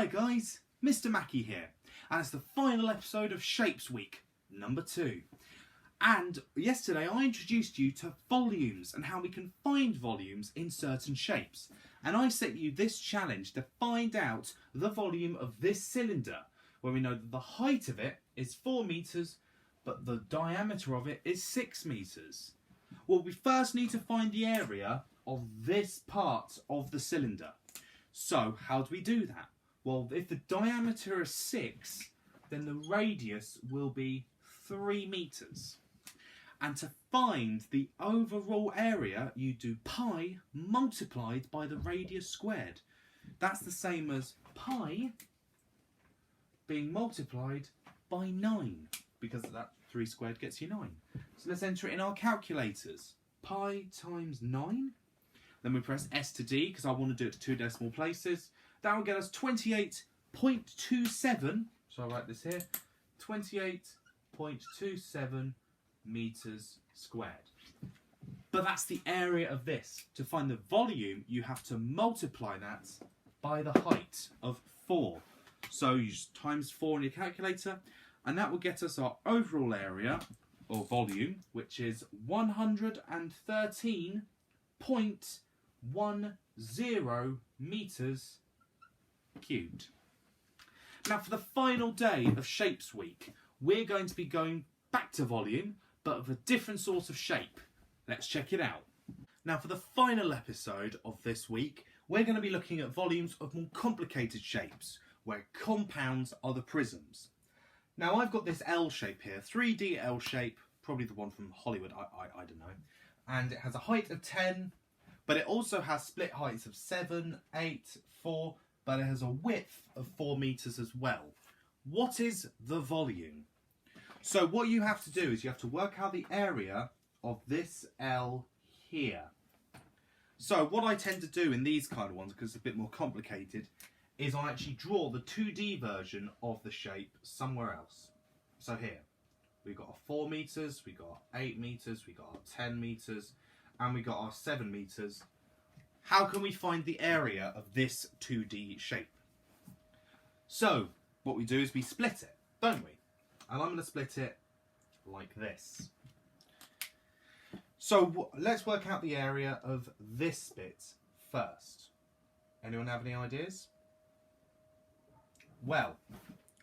guys, Mr. Mackey here, and it's the final episode of Shapes Week, number 2. And yesterday I introduced you to volumes and how we can find volumes in certain shapes. And I set you this challenge to find out the volume of this cylinder, where we know that the height of it is 4 metres, but the diameter of it is 6 metres. Well, we first need to find the area of this part of the cylinder. So, how do we do that? Well, if the diameter is 6, then the radius will be 3 metres. And to find the overall area, you do pi multiplied by the radius squared. That's the same as pi being multiplied by 9, because that 3 squared gets you 9. So let's enter it in our calculators. Pi times 9. Then we press S to D, because I want to do it to 2 decimal places. That will get us 28.27. So I'll write this here. 28.27 metres squared. But that's the area of this. To find the volume, you have to multiply that by the height of 4. So you just times 4 in your calculator, and that will get us our overall area, or volume, which is 113.10 metres cubed. Now for the final day of Shapes Week, we're going to be going back to volume, but of a different sort of shape. Let's check it out. Now for the final episode of this week, we're going to be looking at volumes of more complicated shapes, where compounds are the prisms. Now I've got this L shape here, 3D L shape, probably the one from Hollywood, I don't know. And it has a height of 10, but it also has split heights of 7, 8, 4, but it has a width of 4 metres as well. What is the volume? So what you have to do is you have to work out the area of this L here. So what I tend to do in these kind of ones, because it's a bit more complicated, is I actually draw the 2D version of the shape somewhere else. So here, we've got our 4 metres, we've got our 8 metres, we've got our 10 metres, and we got our 7 metres. How can we find the area of this 2D shape? So, what we do is we split it, don't we? And I'm going to split it like this. So, let's work out the area of this bit first. Anyone have any ideas? Well,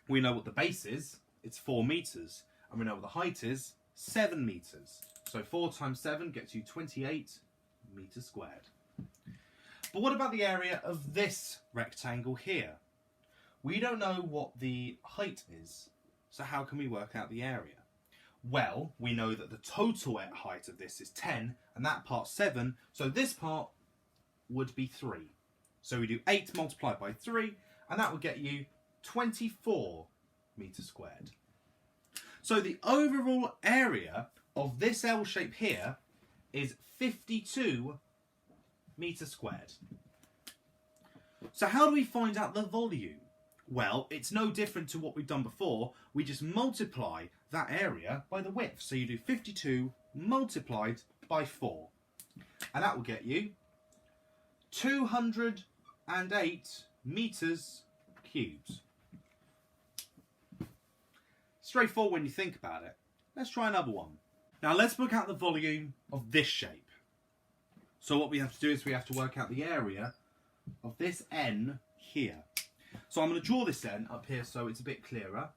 we know what the base is. It's 4 metres. And we know what the height is, 7 metres. So 4 times 7 gets you 28 metres squared. But what about the area of this rectangle here? We don't know what the height is, so how can we work out the area? Well, we know that the total height of this is 10, and that part's 7, so this part would be 3. So we do 8 multiplied by 3, and that would get you 24 metres squared. So the overall area of this L shape here is 52 metres squared. So how do we find out the volume? Well, it's no different to what we've done before. We just multiply that area by the width. So you do 52 multiplied by 4. And that will get you 208 metres cubed. Straightforward when you think about it. Let's try another one. Now let's work out the volume of this shape. So what we have to do is we have to work out the area of this N here. So I'm going to draw this N up here so it's a bit clearer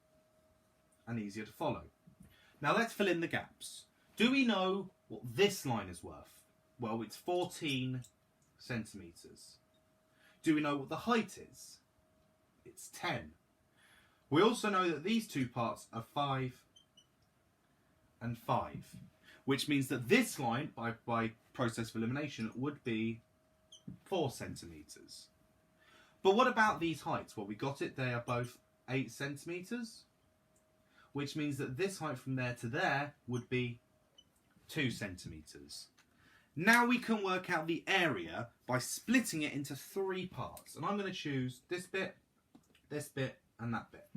and easier to follow. Now let's fill in the gaps. Do we know what this line is worth? Well, it's 14 centimetres. Do we know what the height is? It's 10. We also know that these two parts are 5 and 5, which means that this line, by process of elimination, would be 4 centimetres. But what about these heights? Well, we got it, they are both 8 centimetres, which means that this height from there to there would be 2 centimetres. Now we can work out the area by splitting it into 3 parts. And I'm going to choose this bit, and that bit.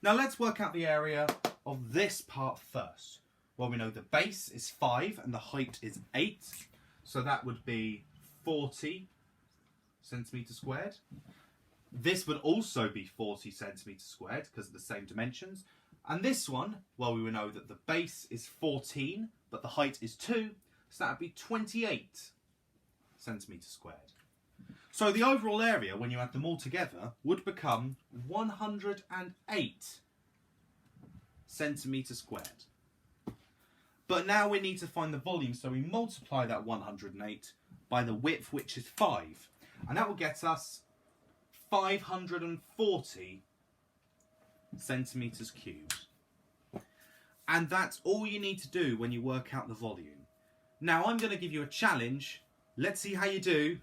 Now let's work out the area of this part first. Well, we know the base is 5 and the height is 8. So that would be 40 centimetres squared. This would also be 40 centimetres squared because of the same dimensions. And this one, well, we would know that the base is 14, but the height is 2, so that would be 28 centimetres squared. So the overall area, when you add them all together, would become 108 centimetres squared. But now we need to find the volume, so we multiply that 108 by the width, which is 5. And that will get us 540 centimetres cubed. And that's all you need to do when you work out the volume. Now I'm going to give you a challenge. Let's see how you do.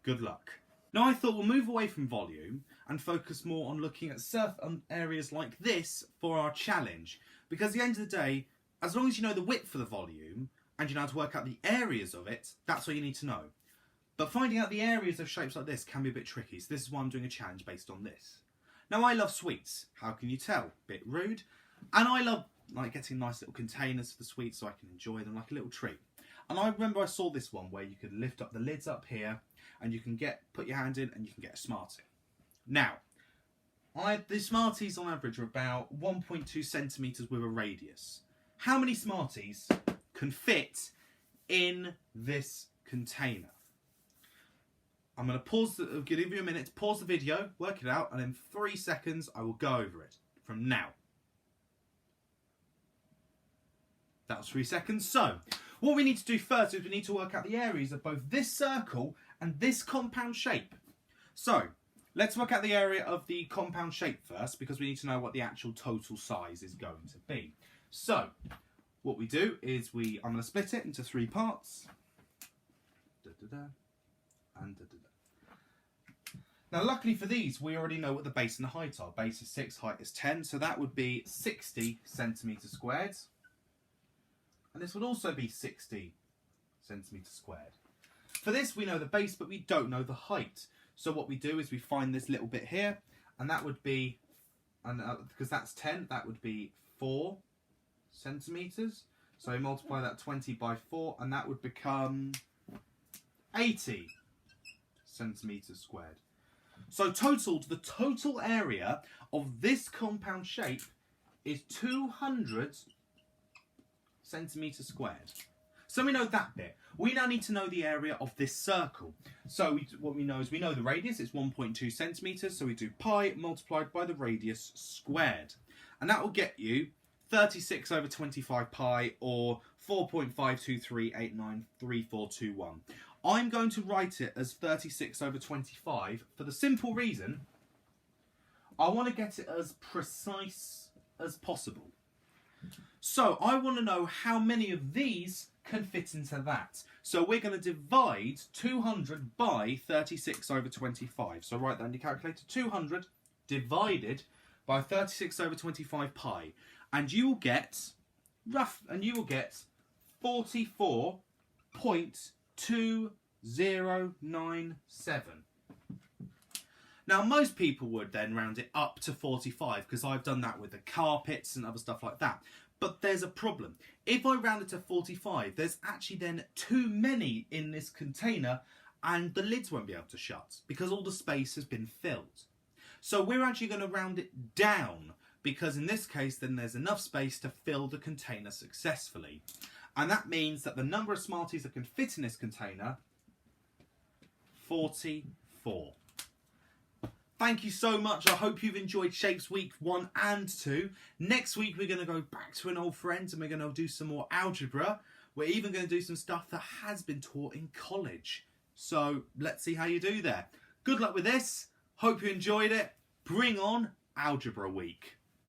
Good luck. Now I thought we'll move away from volume and focus more on looking at areas like this for our challenge. Because at the end of the day, as long as you know the width for the volume and you know how to work out the areas of it, that's what you need to know. But finding out the areas of shapes like this can be a bit tricky, so this is why I'm doing a challenge based on this. Now I love sweets. How can you tell? Bit rude. And I love getting nice little containers for the sweets so I can enjoy them like a little treat. And I remember I saw this one where you could lift up the lids up here and you can put your hand in and you can get a Smartie. Now, the Smarties on average are about 1.2 centimetres with a radius. How many Smarties can fit in this container? I'm going to give you a minute to pause the video, work it out, and in 3 seconds I will go over it from now. That was 3 seconds. So, what we need to do first is we need to work out the areas of both this circle and this compound shape. So, let's work out the area of the compound shape first because we need to know what the actual total size is going to be. So, what we do is I'm going to split it into 3 parts. And Now, luckily for these, we already know what the base and the height are. Base is 6, height is 10, so that would be 60 centimetres squared. And this would also be 60 centimetres squared. For this, we know the base, but we don't know the height. So what we do is we find this little bit here, and that would be, because that's 10, that would be 4 centimetres. So we multiply that 20 by 4, and that would become 80 centimetres squared. So the total area of this compound shape is 200 centimetres squared. So we know that bit. We now need to know the area of this circle. So what we know is we know the radius, it's 1.2 centimetres, so we do pi multiplied by the radius squared. And that will get you 36 over 25 pi, or 4.523893421. I'm going to write it as 36 over 25 for the simple reason I want to get it as precise as possible. So I want to know how many of these can fit into that. So we're going to divide 200 by 36 over 25. So write that in your calculator. 200 divided by 36 over 25 pi. And you will get 44.2097. Now, most people would then round it up to 45 because I've done that with the carpets and other stuff like that. But there's a problem. If I round it to 45, there's actually then too many in this container and the lids won't be able to shut because all the space has been filled. So we're actually going to round it down because in this case then there's enough space to fill the container successfully. And that means that the number of Smarties that can fit in this container, 44. Thank you so much. I hope you've enjoyed Shapes Week 1 and 2. Next week we're going to go back to an old friend and we're going to do some more algebra. We're even going to do some stuff that has been taught in college. So let's see how you do there. Good luck with this. Hope you enjoyed it. Bring on Algebra Week.